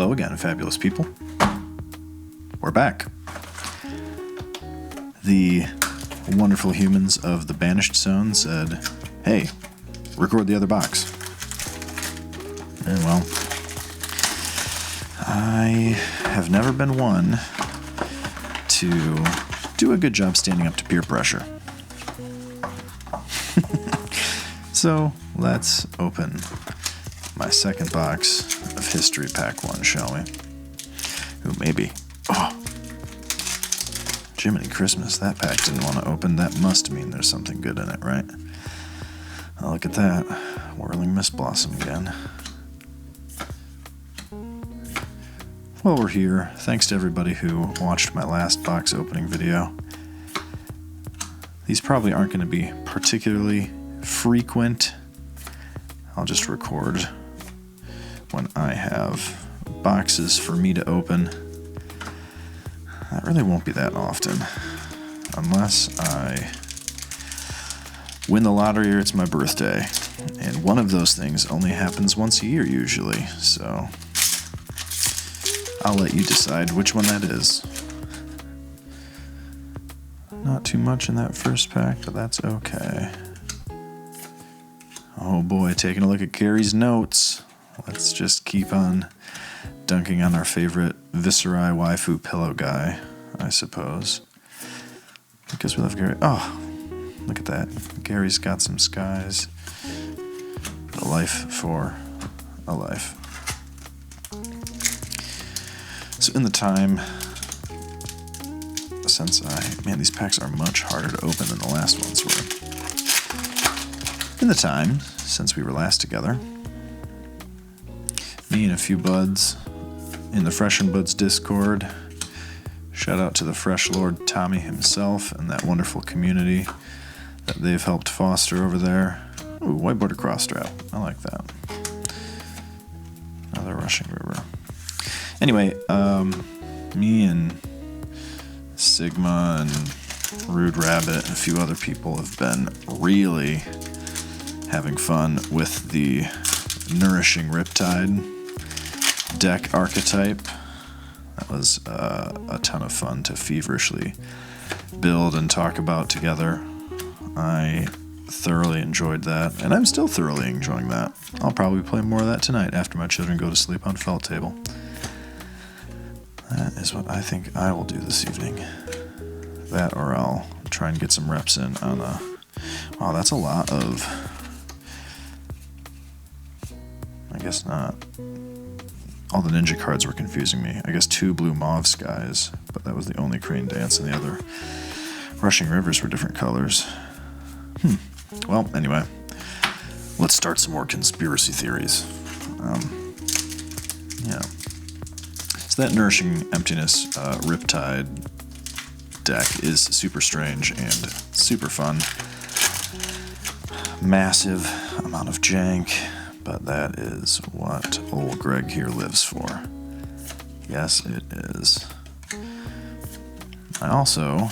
Hello again, fabulous people. We're back. The wonderful humans of the Banished Zone said, hey, record the other box. And well, I have never been one to do a good job standing up to peer pressure. So let's open my second box of History Pack 1, shall we? Ooh, maybe. Oh, Jiminy Christmas, that pack didn't want to open. That must mean there's something good in it, right? Oh, look at that. Whirling Mist Blossom again. Well, we're here. Thanks to everybody who watched my last box opening video. These probably aren't going to be particularly frequent. I'll just record when I have boxes for me to open. That really won't be that often. Unless I win the lottery or it's my birthday. And one of those things only happens once a year usually. So I'll let you decide which one that is. Not too much in that first pack, but that's okay. Oh boy, taking a look at Gary's notes. Let's just keep on dunking on our favorite Viscerai waifu pillow guy, I suppose. Because we love Gary. Oh, look at that. Gary's got some skies. A life for a life. So in the time, since man, these packs are much harder to open than the last ones were. In the time since we were last together, me and a few buds in the Fresh and Buds Discord, shout out to the Fresh Lord Tommy himself and that wonderful community that they've helped foster over there. Ooh, white border cross strap. I like that. Another Rushing River. Anyway, me and Sigma and Rude Rabbit and a few other people have been really having fun with the Nourishing Riptide deck archetype. That was a ton of fun to feverishly build and talk about together. I thoroughly enjoyed that, and I'm still thoroughly enjoying that. I'll probably play more of that tonight after my children go to sleep on Felt Table. That is what I think I will do this evening. That, or I'll try and get some reps in on a... Wow, that's a lot of... I guess not. All the ninja cards were confusing me. I guess 2 blue mauve skies, but that was the only Crane Dance, and the other Rushing Rivers were different colors. Well, anyway, let's start some more conspiracy theories. Yeah. So that Nourishing Emptiness Riptide deck is super strange and super fun. Massive amount of jank, but that is what old Greg here lives for. Yes, it is. I also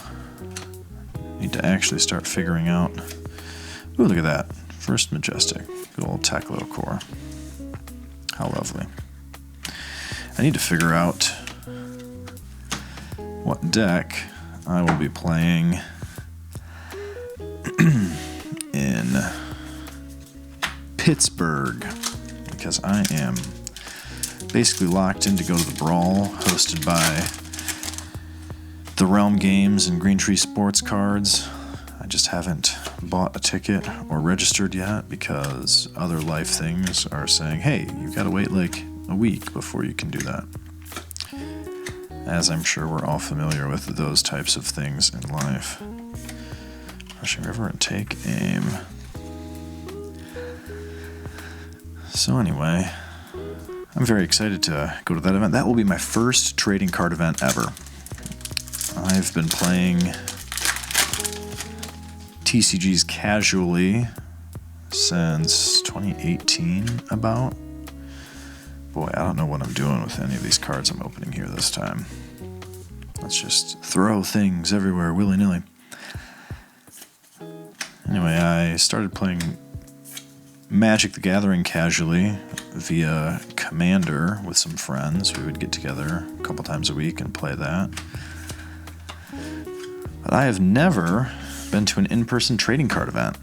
need to actually start figuring out... Ooh, look at that. First Majestic. Good old Teklo core. How lovely. I need to figure out what deck I will be playing in Pittsburgh, because I am basically locked in to go to the Brawl hosted by the Realm Games and Green Tree Sports Cards. I just haven't bought a ticket or registered yet because other life things are saying, hey, you've got to wait like a week before you can do that. As I'm sure we're all familiar with those types of things in life. Rushing River and take aim. So anyway, I'm very excited to go to that event. That will be my first trading card event ever. I've been playing TCGs casually since 2018 about. Boy, I don't know what I'm doing with any of these cards I'm opening here this time. Let's just throw things everywhere willy-nilly. Anyway, I started playing Magic the Gathering casually via Commander with some friends. We would get together a couple times a week and play that. But I have never been to an in-person trading card event.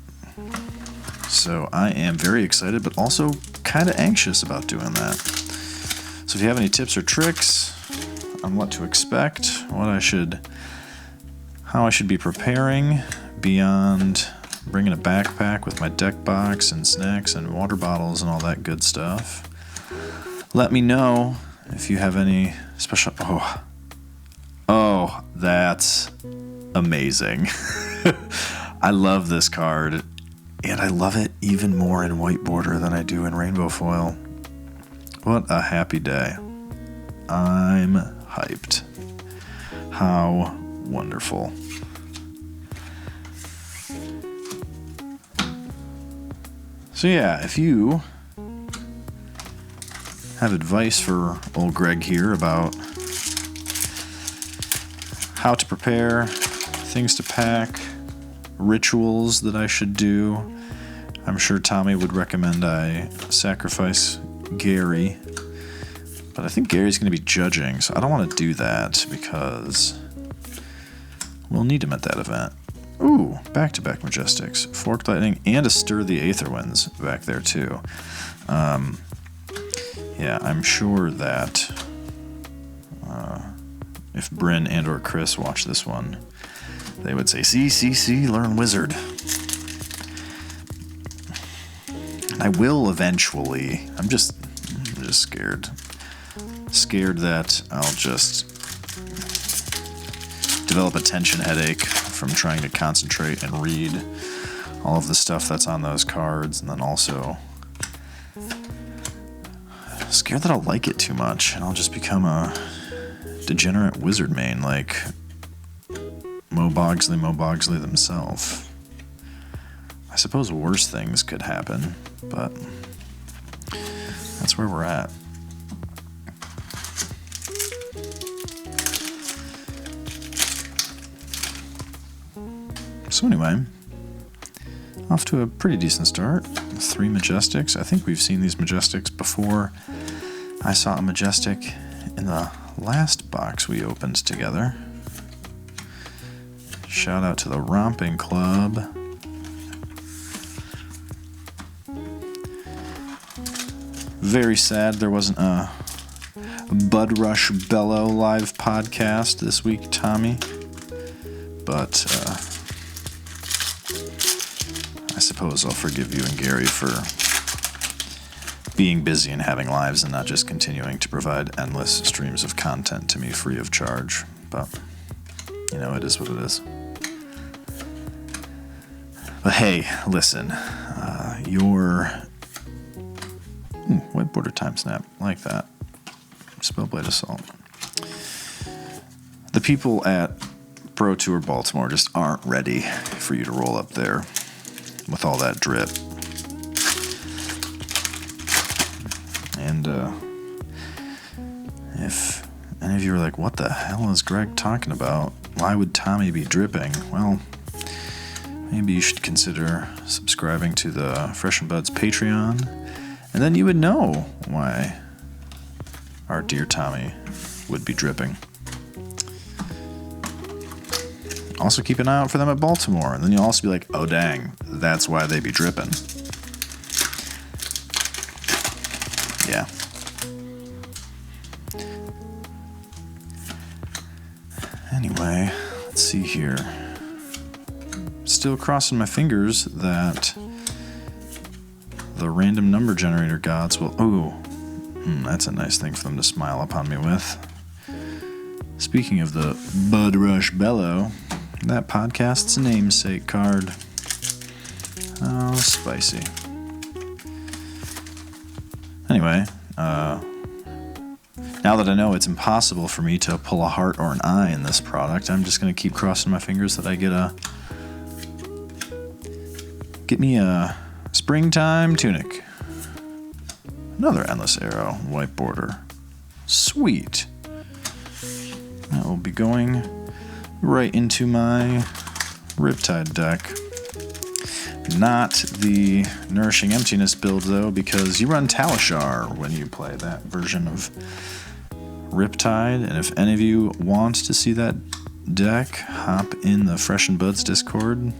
So I am very excited, but also kind of anxious about doing that. So if you have any tips or tricks on what to expect, how I should be preparing beyond bringing a backpack with my deck box and snacks and water bottles and all that good stuff, let me know if you have any special... Oh, that's amazing. I love this card, and I love it even more in white border than I do in rainbow foil. What a happy day. I'm hyped. How wonderful. So yeah, if you have advice for old Greg here about how to prepare, things to pack, rituals that I should do, I'm sure Tommy would recommend I sacrifice Gary. But I think Gary's going to be judging, so I don't want to do that because we'll need him at that event. Ooh, back-to-back Majestics, Forked Lightning, and a Stir the Aetherwinds back there too. Yeah, I'm sure that if Bryn and or Chris watch this one, they would say, see, learn Wizard. And I will eventually. I'm just scared. Scared that I'll just develop a tension headache from trying to concentrate and read all of the stuff that's on those cards, and then also scared that I'll like it too much and I'll just become a degenerate wizard main like Mo Bogsley themselves. I suppose worse things could happen, but that's where we're at. So anyway, off to a pretty decent start. 3 Majestics. I think we've seen these Majestics before. I saw a Majestic in the last box we opened together. Shout out to the Romping Club. Very sad there wasn't a Bud Rush Bellow live podcast this week, Tommy. But I suppose I'll forgive you and Gary for being busy and having lives and not just continuing to provide endless streams of content to me free of charge. But, you know, it is what it is. But hey, listen, your white border time snap, like that. Spellblade Assault. The people at Pro Tour Baltimore just aren't ready for you to roll up there with all that drip. And if any of you are like, what the hell is Greg talking about? Why would Tommy be dripping? Well, maybe you should consider subscribing to the Fresh and Buds Patreon, and then you would know why our dear Tommy would be dripping. Also keep an eye out for them at Baltimore, and then you'll also be like, oh dang, that's why they be dripping. Yeah. Anyway, let's see here. Still crossing my fingers that the random number generator gods will... that's a nice thing for them to smile upon me with. Speaking of the Bud Rush Bellow, that podcast's namesake card. Oh, spicy. Anyway, now that I know it's impossible for me to pull a heart or an eye in this product, I'm just going to keep crossing my fingers that I get me a springtime tunic. Another Endless Arrow, white border. Sweet. That will be going right into my Riptide deck. Not the Nourishing Emptiness build, though, because you run Talishar when you play that version of Riptide. And if any of you want to see that deck, hop in the Fresh and Buds Discord.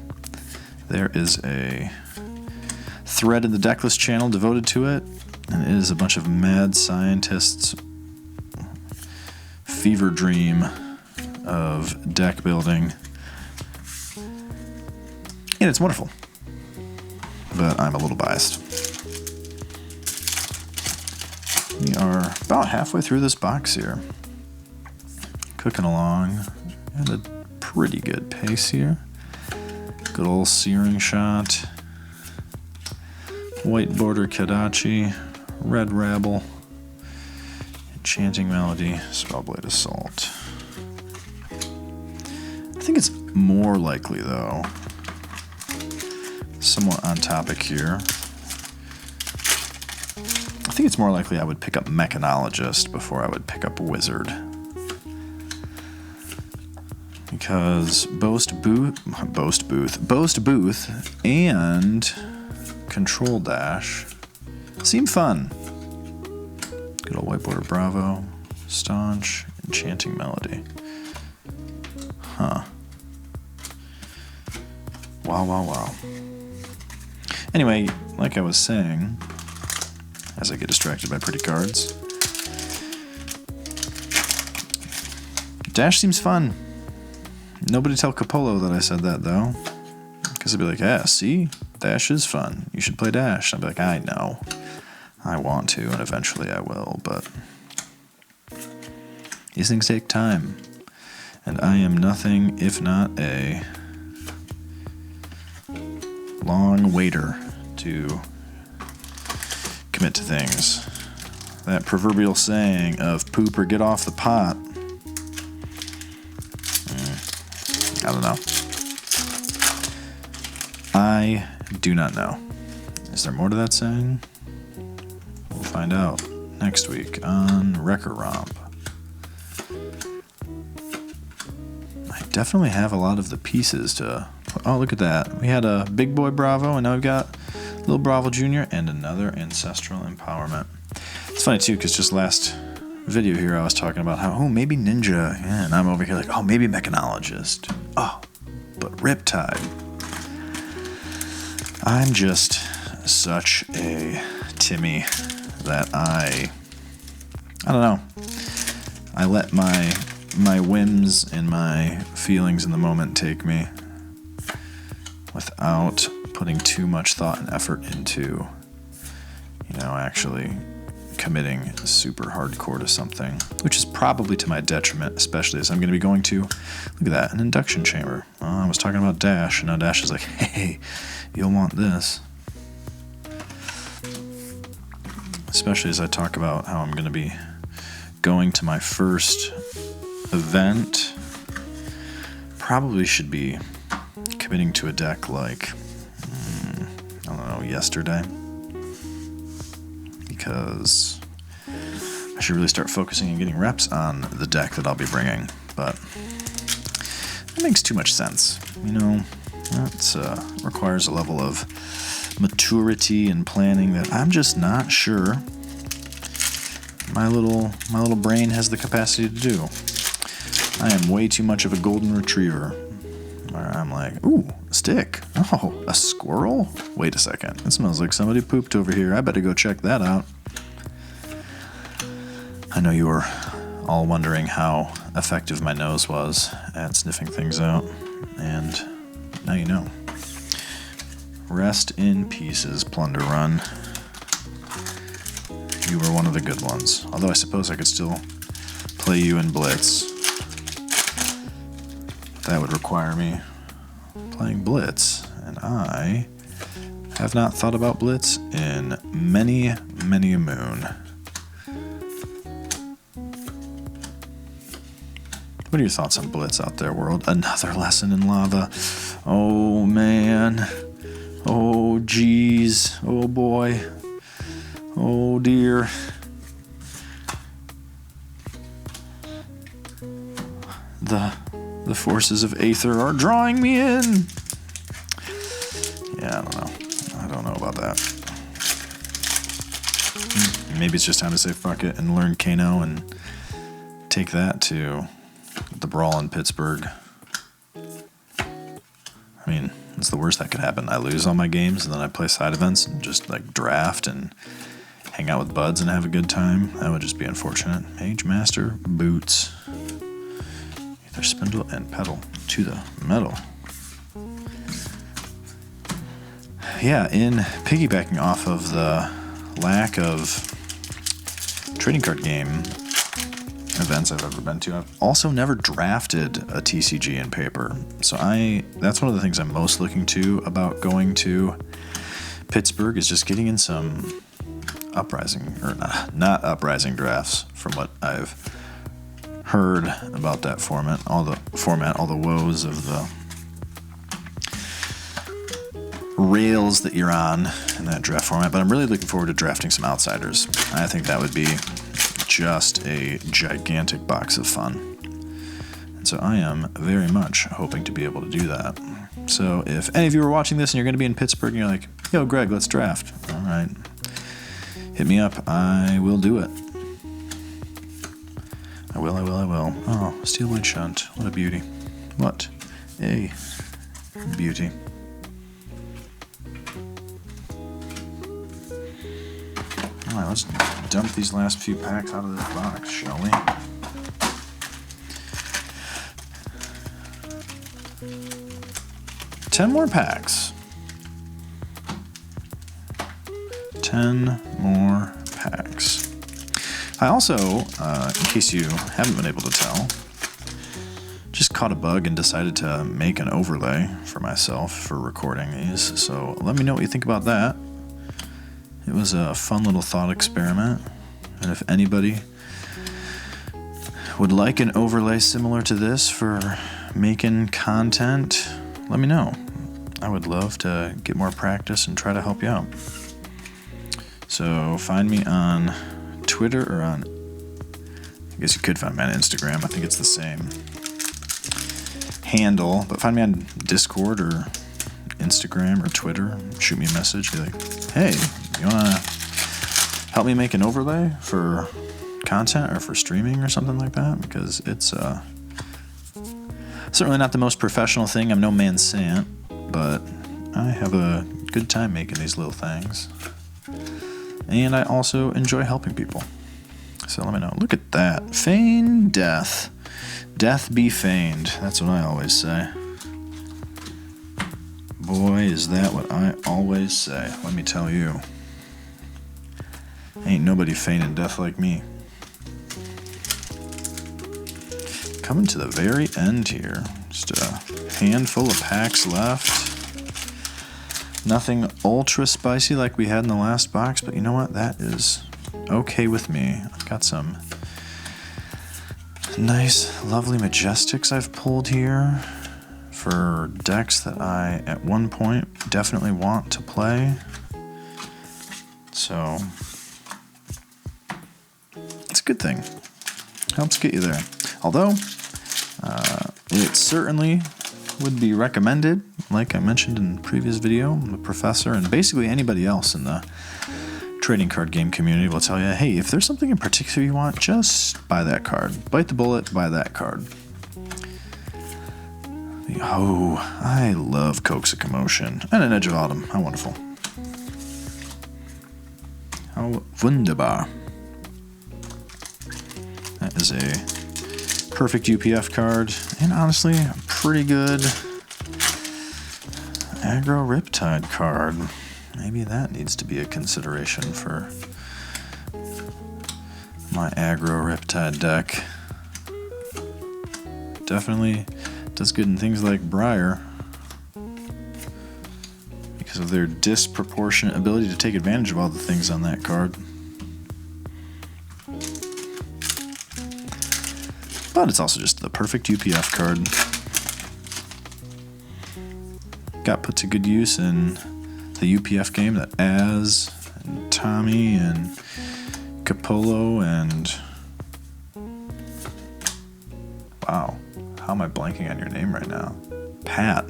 There is a thread in the Decklist channel devoted to it, and it is a bunch of mad scientists' fever dream of deck building. And it's wonderful. But I'm a little biased. We are about halfway through this box here. Cooking along at a pretty good pace here. Good old Searing Shot. White Border Kadachi. Red Rabble. Enchanting Melody. Spellblade Assault. I think it's more likely, though, somewhat on topic here, I think it's more likely I would pick up Mechanologist before I would pick up Wizard. Because Boast Booth and Control Dash seem fun. Good old White Border Bravo, Staunch, Enchanting Melody. Huh. Wow. Anyway, like I was saying, as I get distracted by pretty cards, Dash seems fun. Nobody tell Capolo that I said that, though. Because they'd be like, yeah, see? Dash is fun. You should play Dash. I'd be like, I know. I want to, and eventually I will, but these things take time. And I am nothing if not a long waiter to commit to things. That proverbial saying of poop or get off the pot. I don't know. I do not know. Is there more to that saying? We'll find out next week on Wrecker Romp. I definitely have a lot of the pieces to... Oh, look at that. We had a Big Boy Bravo, and now we've got Little Bravo Jr. and another Ancestral Empowerment. It's funny, too, because just last video here I was talking about how, oh, maybe Ninja. Yeah, and I'm over here like, oh, maybe Mechanologist. Oh, but Riptide. I'm just such a Timmy that I don't know. I let my whims and my feelings in the moment take me without putting too much thought and effort into, actually committing super hardcore to something, which is probably to my detriment, especially as I'm going to be going to, look at that, an induction chamber. I was talking about Dash, and now Dash is like, hey, you'll want this. Especially as I talk about how I'm going to be going to my first event. Probably should be committing to a deck like, I don't know, yesterday. Because I should really start focusing and getting reps on the deck that I'll be bringing. But that makes too much sense. That requires a level of maturity and planning that I'm just not sure my little brain has the capacity to do. I am way too much of a golden retriever, where I'm like, ooh, a stick. Oh, a squirrel? Wait a second. It smells like somebody pooped over here. I better go check that out. I know you were all wondering how effective my nose was at sniffing things out, and now you know. Rest in pieces, Plunder Run. You were one of the good ones. Although I suppose I could still play you in Blitz. That would require me playing Blitz, and I have not thought about Blitz in many, many a moon. What are your thoughts on Blitz out there, world? Another lesson in lava. Oh, man. Oh, geez. Oh, boy. Oh, dear. The forces of Aether are drawing me in. Yeah, I don't know. I don't know about that. Maybe it's just time to say fuck it and learn Kano and take that to the brawl in Pittsburgh. I mean, it's the worst that could happen. I lose all my games and then I play side events and just like draft and hang out with buds and have a good time. That would just be unfortunate. Mage Master boots. Either spindle and pedal to the metal. Yeah, in piggybacking off of the lack of trading card game events I've ever been to, I've also never drafted a TCG in paper. So that's one of the things I'm most looking to about going to Pittsburgh, is just getting in some uprising, or not uprising drafts, from what I've heard about that format, all the woes of the rails that you're on in that draft format. But I'm really looking forward to drafting some outsiders. I think that would be just a gigantic box of fun. And so I am very much hoping to be able to do that. So if any of you are watching this and you're going to be in Pittsburgh and you're like, yo, Greg, let's draft. All right. Hit me up. I will do it. I will. Oh, Steel White Shunt. What a beauty. What a beauty. All right, let's dump these last few packs out of this box, shall we? Ten more packs. 10 more packs. I also, in case you haven't been able to tell, just caught a bug and decided to make an overlay for myself for recording these. So let me know what you think about that. It was a fun little thought experiment. And if anybody would like an overlay similar to this for making content, let me know. I would love to get more practice and try to help you out. So find me on Twitter, or I guess you could find me on Instagram. I think it's the same handle. But find me on Discord or Instagram or Twitter. Shoot me a message. Be like, hey, you want to help me make an overlay for content or for streaming or something like that? Because it's certainly not the most professional thing. I'm no man sant, but I have a good time making these little things. And I also enjoy helping people. So let me know. Look at that. Feign death. Death be feigned. That's what I always say. Boy, is that what I always say. Let me tell you. Ain't nobody feigning death like me. Coming to the very end here. Just a handful of packs left. Nothing ultra spicy like we had in the last box, but you know what? That is okay with me. I've got some nice, lovely Majestics I've pulled here for decks that I, at one point, definitely want to play. So, it's a good thing. Helps get you there. Although, it certainly would be recommended, like I mentioned in the previous video, the professor and basically anybody else in the trading card game community will tell you, hey, if there's something in particular you want, just buy that card. Bite the bullet, buy that card. Oh, I love Coax of Commotion and an Edge of Autumn. How wonderful. How wunderbar. That is a perfect UPF card, and honestly, a pretty good aggro Riptide card. Maybe that needs to be a consideration for my aggro Riptide deck. Definitely does good in things like Briar because of their disproportionate ability to take advantage of all the things on that card. But it's also just the perfect UPF card. Got put to good use in the UPF game that Az and Tommy and Capolo and... Wow, how am I blanking on your name right now? Pat.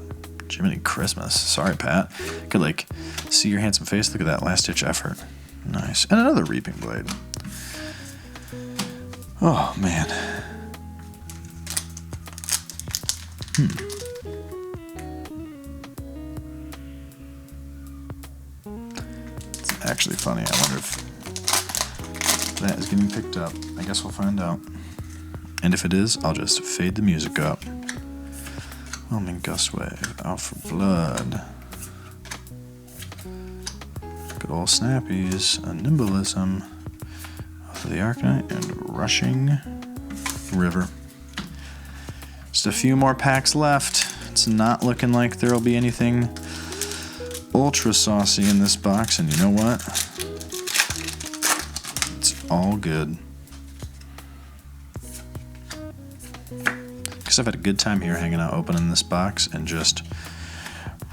Jiminy Christmas. Sorry, Pat. Could, like, see your handsome face. Look at that last-ditch effort. Nice. And another reaping blade. Oh, man. It's actually funny. I wonder if that is getting picked up. I guess we'll find out. And if it is, I'll just fade the music up. Whelming Gust Wave. Out for blood. Good old Snappies. A Nimbalism. Of the Arcanite and Rushing River. Just a few more packs left. It's not looking like there'll be anything ultra saucy in this box, and you know what? It's all good. Because I've had a good time here hanging out opening this box and just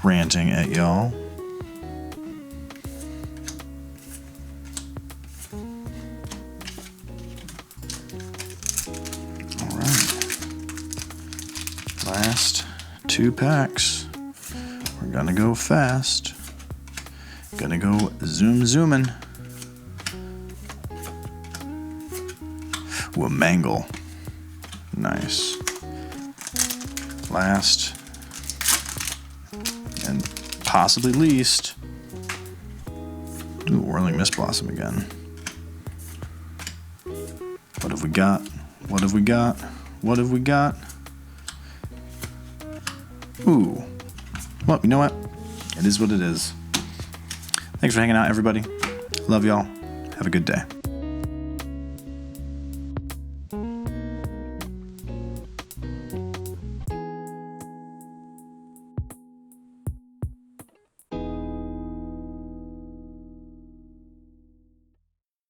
ranting at y'all. Last 2 packs. We're gonna go fast. Gonna go zooming. Ooh, a Mangle. Nice. Last and possibly least. Ooh, Whirling Mist Blossom again. What have we got? What have we got? What have we got? Ooh. Well, you know what? It is what it is. Thanks for hanging out, everybody. Love y'all. Have a good day.